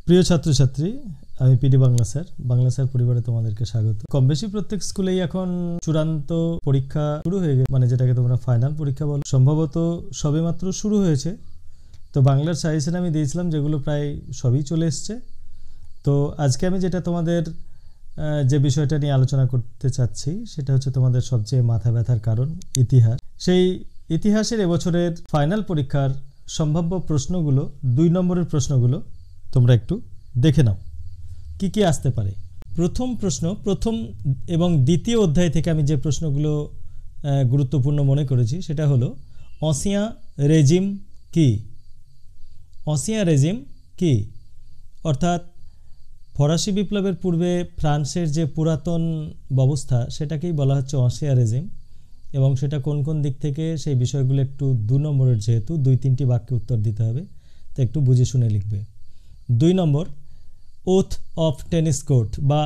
প্রিয় ছাত্রছাত্রী, আমি পিডি বাংলা স্যার পরিবারে তোমাদেরকে স্বাগত। কম বেশি প্রত্যেক স্কুলেই এখন চূড়ান্ত পরীক্ষা শুরু হয়ে গেছে, মানে যেটাকে তোমরা ফাইনাল পরীক্ষা বলো। সম্ভবত সবেমাত্র শুরু হয়েছে। তো বাংলার সাজেশন আমি দিয়েছিলাম, যেগুলো প্রায় সবই চলে এসছে। তো আজকে আমি যেটা তোমাদের যে বিষয়টা নিয়ে আলোচনা করতে চাচ্ছি সেটা হচ্ছে তোমাদের সবচেয়ে মাথা ব্যথার কারণ, ইতিহাস। সেই ইতিহাসের এবছরের ফাইনাল পরীক্ষার সম্ভাব্য প্রশ্নগুলো, 2 নম্বরের প্রশ্নগুলো তোমরা একটু দেখে নাও কি কি আসতে পারে। প্রথম প্রশ্ন, প্রথম এবং দ্বিতীয় অধ্যায় থেকে আমি যে প্রশ্নগুলো গুরুত্বপূর্ণ মনে করেছি সেটা হলো অঁসিয়াঁ রেজিম কি? অঁসিয়াঁ রেজিম কি? অর্থাৎ ফরাসি বিপ্লবের পূর্বে ফ্রান্সের যে পুরাতন ব্যবস্থা সেটাকেই বলা হচ্ছে অঁসিয়াঁ রেজিম, এবং সেটা কোন কোন দিক থেকে সেই বিষয়গুলো একটু 2 নম্বরের, যেহেতু 2-3টি বাক্যে উত্তর দিতে হবে, তো একটু বুঝে শুনে লিখবে। 2 নম্বর, ওথ অফ টেনিস কোর্ট বা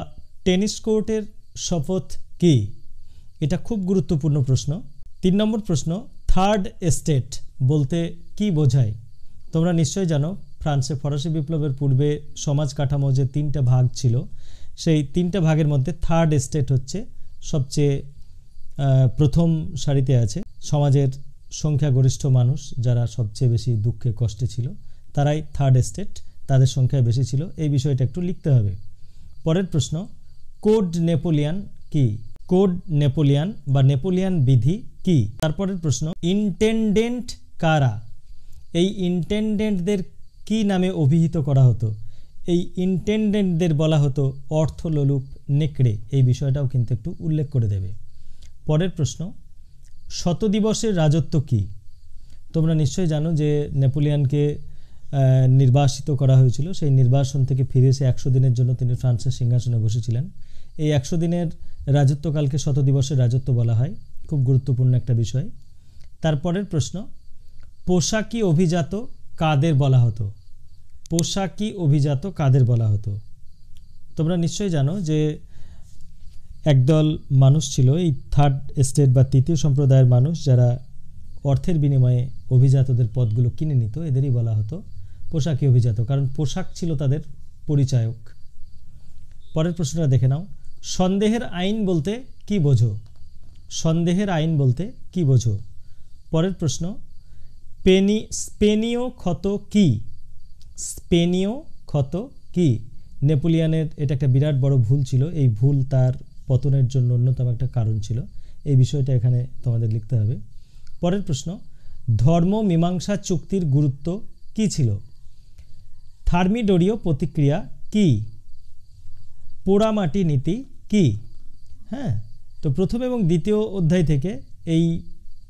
টেনিস কোর্টের শপথ কি? এটা খুব গুরুত্বপূর্ণ প্রশ্ন। 3 নম্বর প্রশ্ন, থার্ড এস্টেট বলতে কি বোঝায়? তোমরা নিশ্চয়ই জানো ফ্রান্সে ফরাসি বিপ্লবের পূর্বে সমাজ কাঠামো যে 3টা ভাগ ছিল, সেই 3টা ভাগের মধ্যে থার্ড এস্টেট হচ্ছে সবচেয়ে প্রথম সারিতে আছে। সমাজের সংখ্যাগরিষ্ঠ মানুষ যারা সবচেয়ে বেশি দুঃখে কষ্টে ছিল তারাই থার্ড এস্টেট, তাদের সংখ্যা বেশি ছিল। এই বিষয়টা একটু লিখতে হবে। পরের প্রশ্ন, কোড নেপোলিয়ান কি? কোড নেপোলিয়ান বা নেপোলিয়ান বিধি কি? তারপরের প্রশ্ন, ইন্টেন্ডেন্ট কারা? এই ইন্টেন্ডেন্টদের কি নামে অভিহিত করা হতো? এই ইন্টেন্ডেন্টদের বলা হতো অর্থলোলুপ নেকড়ে। এই বিষয়টাও কিন্তু একটু উল্লেখ করে দেবে। পরের প্রশ্ন, শতদিবসের রাজত্ব কি? তোমরা নিশ্চয়ই জানো যে নেপোলিয়ানকে নির্বাসিত করা হয়েছিল। সেই নির্বাসন থেকে ফিরে এসে 100 দিনের জন্য তিনি ফ্রান্সের সিংহাসনে বসেছিলেন। এই 100 দিনের রাজত্বকালকে শতদিবসের রাজত্ব বলা হয়। খুব গুরুত্বপূর্ণ একটা বিষয়। তারপরের প্রশ্ন, পোশাকি অভিজাত কাদের বলা হতো? পোশাকি অভিজাত কাদের বলা হতো? তোমরা নিশ্চয়ই জানো যে একদল মানুষ ছিল, এই থার্ড এস্টেট বা তৃতীয় সম্প্রদায়ের মানুষ, যারা অর্থের বিনিময়ে অভিজাতদের পদগুলো কিনে নিত। এদেরই বলা হতো পোশাকি অভিজাত, কারণ পোশাক ছিল তাদের পরিচায়ক। পরের প্রশ্নটা দেখে নাও, সন্দেহের আইন বলতে কি বোঝো? সন্দেহের আইন বলতে কি বোঝো? পরের প্রশ্ন, স্পেনীয় ক্ষত কি? স্পেনীয় ক্ষত কি? নেপোলিয়ানের এটা একটা বিরাট বড় ভুল ছিল। এই ভুল তার পতনের জন্য অন্যতম একটা কারণ ছিল। এই বিষয়টা এখানে তোমাদের লিখতে হবে। পরের প্রশ্ন, ধর্ম মীমাংসা চুক্তির গুরুত্ব কি ছিল? থার্মিডোরীয় প্রতিক্রিয়া কি? পোড়ামাটি নীতি কি? হ্যাঁ, তো প্রথম এবং দ্বিতীয় অধ্যায় থেকে এই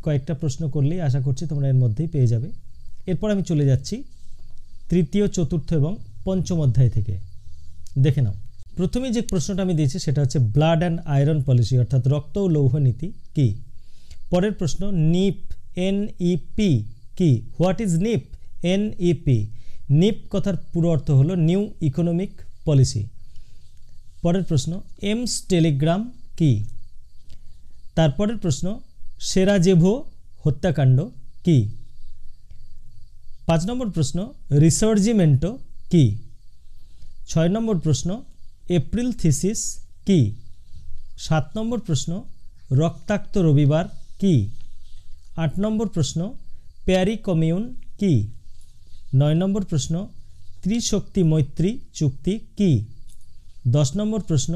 কয়েকটা প্রশ্ন করলেই আশা করছি তোমরা এর মধ্যেই পেয়ে যাবে। এরপর আমি চলে যাচ্ছি তৃতীয়, চতুর্থ এবং পঞ্চম অধ্যায় থেকে। দেখে নাও, প্রথমেই যে প্রশ্নটা আমি দিয়েছি সেটা হচ্ছে ব্লাড অ্যান্ড আয়রন পলিসি, অর্থাৎ রক্ত ও লৌহ নীতি কি? পরের প্রশ্ন, নিপ NEP কি? What is NEP? NEP, NEP কথার পুরো অর্থ হলো নিউ ইকোনমিক পলিসি। পরের প্রশ্ন, এমস টেলিগ্রাম কি? তারপরের প্রশ্ন, সেরাজেভো হত্যাকাণ্ড কি? 5 নম্বর প্রশ্ন, রিসার্জিমেন্টো কি? 6 নম্বর প্রশ্ন, এপ্রিল থিসিস কি? 7 নম্বর প্রশ্ন, রক্তাক্ত রবিবার কি? 8 নম্বর প্রশ্ন, প্যারি কমিউন কি? 9 নম্বর প্রশ্ন, ত্রিশক্তি মৈত্রী চুক্তি কি? 10 নম্বর প্রশ্ন,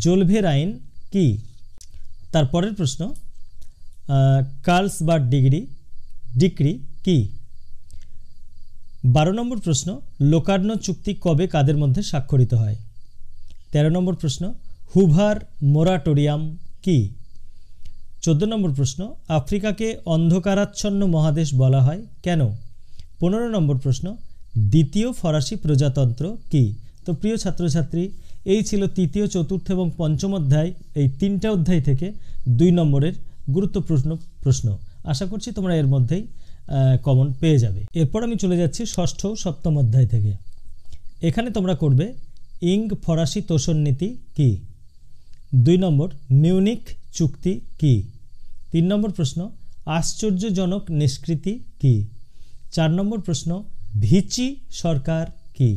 জোলভের আইন কি? তারপরের প্রশ্ন, কার্লসবার্গ ডিক্রি কি? 12 নম্বর প্রশ্ন, লোকার্নো চুক্তি কবে কাদের মধ্যে স্বাক্ষরিত হয়? 13 নম্বর প্রশ্ন, হুভার মোরাটোরিয়াম কি? 14 নম্বর প্রশ্ন, আফ্রিকাকে অন্ধকারাচ্ছন্ন মহাদেশ বলা হয় কেন? 15 নম্বর প্রশ্ন, দ্বিতীয় ফরাসি প্রজাতন্ত্র কি? তো প্রিয় ছাত্রছাত্রী, এই ছিল তৃতীয়, চতুর্থ এবং পঞ্চম অধ্যায়, এই 3টা অধ্যায় থেকে 2 নম্বরের গুরুত্বপূর্ণ প্রশ্ন। আশা করছি তোমরা এর মধ্যেই কমন পেয়ে যাবে। এরপর আমি চলে যাচ্ছি ষষ্ঠ ও সপ্তম অধ্যায় থেকে। এখানে তোমরা করবে ইং ফরাসি তোষণ নীতি কি? 2 নম্বর, মিউনিক চুক্তি কি? 3 নম্বর প্রশ্ন, আশ্চর্যজনক নিষ্কৃতি কি? 4 নম্বর প্রশ্ন, ভিচি সরকার কি?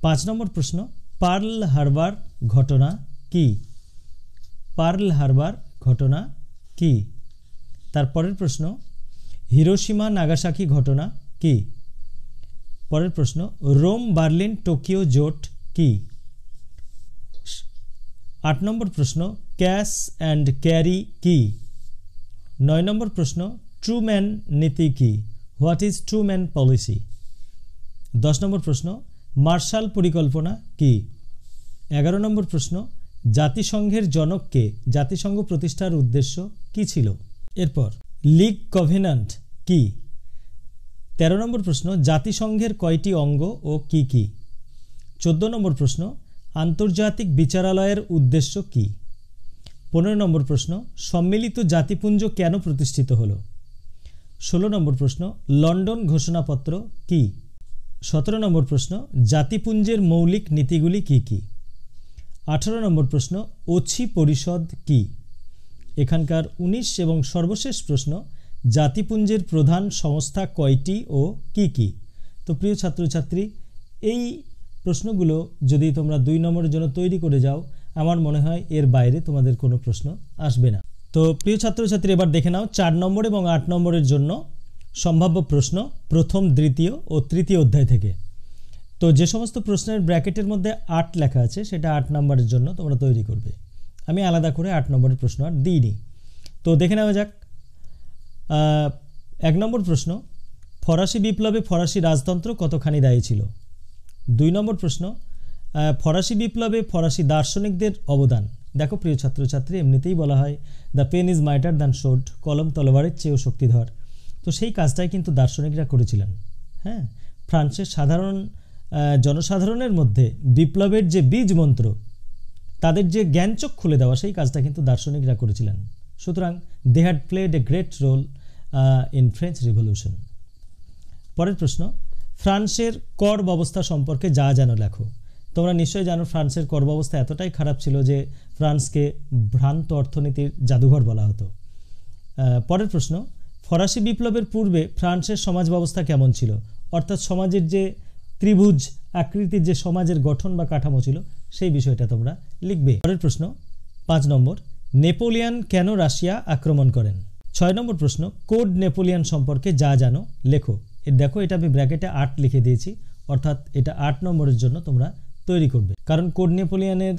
5 নম্বর প্রশ্ন, পার্ল হারবার ঘটনা কি? পার্ল হারবার ঘটনা কি? তারপরের প্রশ্ন, হিরোশিমা নাগাসাকি ঘটনা কি? পরের প্রশ্ন, রোম বার্লিন টোকিও জোট কি? 8 নম্বর প্রশ্ন, ক্যাশ অ্যান্ড ক্যারি কি? 9 নম্বর প্রশ্ন, ট্রুম্যান নীতি কি? What is Truman policy? 10 নম্বর প্রশ্ন, মার্শাল পরিকল্পনা কি? 11 নম্বর প্রশ্ন, জাতিসংঘের জনককে? জাতিসংঘ প্রতিষ্ঠার উদ্দেশ্য কি ছিল? এরপর লিগ কভেনান্ট কি? 13 নম্বর প্রশ্ন, জাতিসংঘের কয়টি অঙ্গ ও কি কি? 14 নম্বর প্রশ্ন, আন্তর্জাতিক বিচারালয়ের উদ্দেশ্য কি? 15 নম্বর প্রশ্ন, সম্মিলিত জাতিপুঞ্জ কেন প্রতিষ্ঠিত হলো? 16 নম্বর প্রশ্ন, লন্ডন ঘোষণাপত্র কি? 17 নম্বর প্রশ্ন, জাতিপুঞ্জের মৌলিক নীতিগুলি কি কি? 18 নম্বর প্রশ্ন, ওছি পরিষদ কি? এখানকার 19 এবং সর্বশেষ প্রশ্ন, জাতিপুঞ্জের প্রধান সংস্থা কয়টি ও কি কি? তো প্রিয় ছাত্রছাত্রী, এই প্রশ্নগুলো যদি তোমরা 2 নম্বরের জন্য তৈরি করে যাও, আমার মনে হয় এর বাইরে তোমাদের কোনো প্রশ্ন আসবে না। তো প্রিয় ছাত্রছাত্রী, এবার দেখে নাও 4 নম্বর এবং 8 নম্বরের জন্য সম্ভাব্য প্রশ্ন প্রথম, দ্বিতীয় ও তৃতীয় অধ্যায় থেকে। তো যে সমস্ত প্রশ্নের ব্র্যাকেটের মধ্যে 8 লেখা আছে সেটা 8 নম্বরের জন্য তোমরা তৈরি করবে। আমি আলাদা করে 8 নম্বরের প্রশ্ন আর দিইনি। তো দেখে নেওয়া যাক। 1 নম্বর প্রশ্ন, ফরাসি বিপ্লবে ফরাসি রাজতন্ত্র কতখানি দায়ী ছিল? 2 নম্বর প্রশ্ন, ফরাসি বিপ্লবে ফরাসি দার্শনিকদের অবদান। দেখো প্রিয় ছাত্রছাত্রী, এমনিতেই বলা হয় the pen is mightier than sword, কলম তলোয়ারের চেয়েও শক্তিধর। তো সেই কাজটাই কিন্তু দার্শনিকরা করেছিলেন। হ্যাঁ, ফ্রান্সের সাধারণ জনসাধারণের মধ্যে বিপ্লবের যে বীজ মন্ত্র, তাদের যে জ্ঞানচোখ খুলে দেওয়া, সেই কাজটা কিন্তু দার্শনিকরা করেছিলেন। সুতরাং they had played a great role in French revolution. পরের প্রশ্ন, ফ্রান্সের কর ব্যবস্থা সম্পর্কে যা জানো লেখো। তোমরা নিশ্চয়ই জানো ফ্রান্সের কর ব্যবস্থা এতটাই খারাপ ছিল যে ফ্রান্সকে ভ্রান্ত অর্থনীতির জাদুঘর বলা হতো। পরের প্রশ্ন, ফরাসি বিপ্লবের পূর্বে ফ্রান্সের সমাজ ব্যবস্থা কেমন ছিল? অর্থাৎ সমাজের যে ত্রিভুজ আকৃতির যে সমাজের গঠন বা কাঠামো ছিল, সেই বিষয়টা তোমরা লিখবে। পরের প্রশ্ন 5 নম্বর, নেপোলিয়ন কেন রাশিয়া আক্রমণ করেন? 6 নম্বর প্রশ্ন, কোড নেপোলিয়ন সম্পর্কে যা জানো লেখো। দেখো, এটা আমি ব্র্যাকেটে 8 লিখে দিয়েছি, অর্থাৎ এটা 8 নম্বরের জন্য তোমরা তৈরি করবে। কারণ কোড নেপোলিয়নের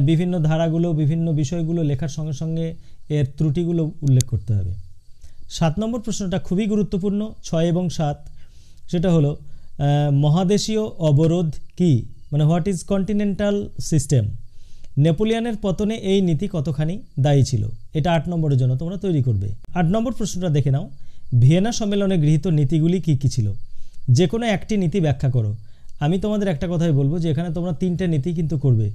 বিভিন্ন ধারাগুলো, বিভিন্ন বিষয়গুলো লেখার সঙ্গে সঙ্গে এর ত্রুটিগুলো উল্লেখ করতে হবে। 7 নম্বর প্রশ্নটা খুবই গুরুত্বপূর্ণ, 6 এবং 7, সেটা হলো মহাদেশীয় অবরোধ কি? মানে হোয়াট ইজ কন্টিনেন্টাল সিস্টেম। নেপোলিয়নের পতনে এই নীতি কতখানি দায়ী ছিল? এটা 8 নম্বরের জন্য তোমরা তৈরি করবে। 8 নম্বর প্রশ্নটা দেখে নাও, ভিয়েনা সম্মেলনে গৃহীত নীতিগুলি কি কি ছিল? যে কোনো একটি নীতি ব্যাখ্যা করো। আমি তোমাদের একটা কথাই বলবো যে এখানে তোমরা 3টে নীতি কিন্তু করবে,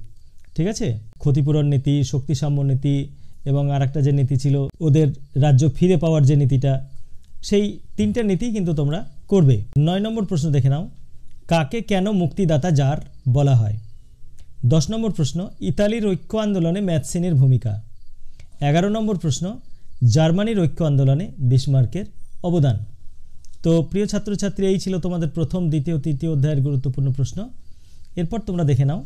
ঠিক আছে? ক্ষতিপূরণ নীতি, শক্তিসাম্য নীতি এবং আরেকটা যে নীতি ছিল ওদের রাজ্য ফিরে পাওয়ার যে নীতিটা, সেই 3টে নীতি কিন্তু তোমরা করবে। 9 নম্বর প্রশ্ন দেখে নাও, কাকে কেন মুক্তিদাতা জার বলা হয়? 10 নম্বর প্রশ্ন, ইতালির ঐক্য আন্দোলনে ম্যাথসিনির ভূমিকা। 11 নম্বর প্রশ্ন, জার্মানির ঐক্য আন্দোলনে বিসমার্কের অবদান। তো প্রিয় ছাত্রছাত্রী, এই ছিল তোমাদের প্রথম, দ্বিতীয়, তৃতীয় অধ্যায়ের গুরুত্বপূর্ণ প্রশ্ন। এরপর তোমরা দেখে নাও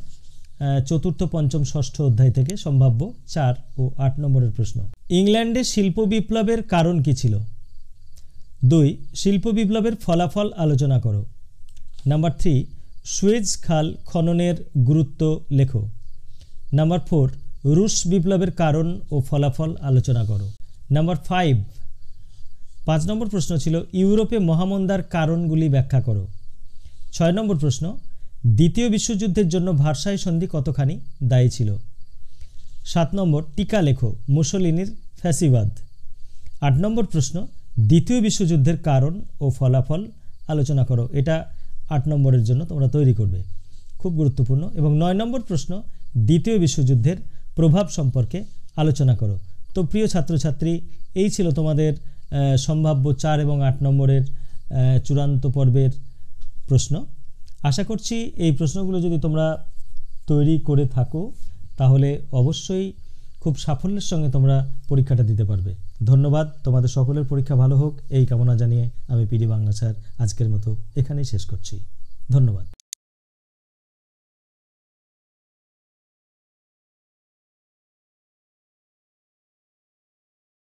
চতুর্থ, পঞ্চম, ষষ্ঠ অধ্যায় থেকে সম্ভাব্য 4 ও 8 নম্বরের প্রশ্ন। ইংল্যান্ডে শিল্প বিপ্লবের কারণ কি ছিল? 2, শিল্প বিপ্লবের ফলাফল আলোচনা করো। নাম্বার 3, সুয়েজ খাল খননের গুরুত্ব লেখো। নাম্বার 4, রুশ বিপ্লবের কারণ ও ফলাফল আলোচনা করো। নাম্বার 5 নম্বর প্রশ্ন ছিল ইউরোপে মহামন্দার কারণগুলি ব্যাখ্যা করো। 6 নম্বর প্রশ্ন, দ্বিতীয় বিশ্বযুদ্ধের জন্য ভার্সাই সন্ধি কতখানি দায়ী ছিল? 7 নম্বর, টিকা লেখো মুসোলিনির ফ্যাসিবাদ। 8 নম্বর প্রশ্ন, দ্বিতীয় বিশ্বযুদ্ধের কারণ ও ফলাফল আলোচনা করো। এটা 8 নম্বরের জন্য তোমরা তৈরি করবে, খুব গুরুত্বপূর্ণ। এবং 9 নম্বর প্রশ্ন, দ্বিতীয় বিশ্বযুদ্ধের প্রভাব সম্পর্কে আলোচনা করো। তো প্রিয় ছাত্রছাত্রী, এই ছিল তোমাদের সম্ভাব্য 4 এবং 8 নম্বরের চূড়ান্ত পর্বের প্রশ্ন। আশা করছি এই প্রশ্নগুলো যদি তোমরা তৈরি করে থাকো তাহলে অবশ্যই খুব সাফল্যের সঙ্গে তোমরা পরীক্ষাটা দিতে পারবে। ধন্যবাদ, তোমাদের সকলের পরীক্ষা ভালো হোক এই কামনা জানিয়ে আমি পিডি বাংলা স্যার আজকের মতো এখানেই শেষ করছি। ধন্যবাদ।